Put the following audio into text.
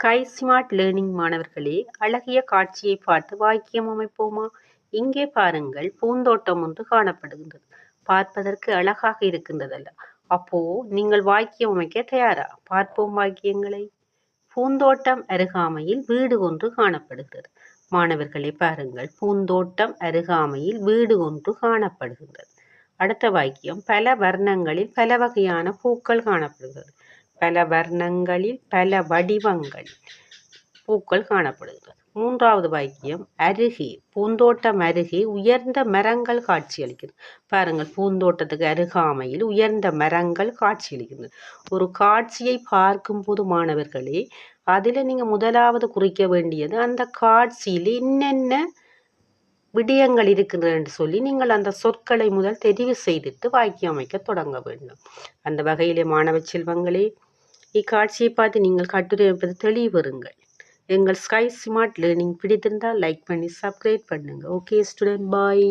Sky smart learning மாணவர்களே, அழகிய காட்சியை பார்த்து வாக்கியம் அமைப்போமா? இங்கே பாருங்கள், பூந்தோட்டம் ஒன்று காணப்படுகின்றது. பார்ப்பதற்கு அழகாக இருக்கின்றதல்ல? அப்போ நீங்கள் வாக்கியம் அமைக்க தயாரா? பார்ப்போம் வாக்கியங்களை. பூந்தோட்டம் அருகாமையில் வீடு ஒன்று காணப்படுகிறது. மாணவர்களே பாருங்கள், பூந்தோட்டம் அருகாமையில் வீடு ஒன்று காணப்படுகின்றது. அடுத்த வாக்கியம், பல வர்ணங்களில் பல வகையான பூக்கள் காணப்படுகிறது. பல வர்ணங்களில் பல வடிவங்கள் பூக்கள் காணப்படுகிறது. மூன்றாவது வாக்கியம், அருகே பூந்தோட்டம் அருகே உயர்ந்த மரங்கள் காட்சியளிக்கிறது. பாருங்கள், பூந்தோட்டத்துக்கு அருகாமையில் உயர்ந்த மரங்கள் காட்சியளிக்கிறது. ஒரு காட்சியை பார்க்கும் போது மாணவர்களே, அதில் நீங்கள் முதலாவது குறிக்க வேண்டியது அந்த காட்சியில் என்னென்ன விடயங்கள் இருக்கின்றன என்று சொல்லி நீங்கள் அந்த சொற்களை முதல் தெரிவு செய்துட்டு வாக்கியம் அமைக்க தொடங்க வேண்டும். அந்த வகையிலே மாணவ செல்வங்களே, இக்காட்சியை பார்த்து நீங்கள் கட்டுரை அமைப்பது தெளிவுறுங்கள். எங்கள் ஸ்கை ஸ்மார்ட் லேர்னிங் பிடித்திருந்தால் லைக் பண்ணி சப்ஸ்கிரைப் பண்ணுங்க. ஓகே ஸ்டூடெண்ட், பாய்.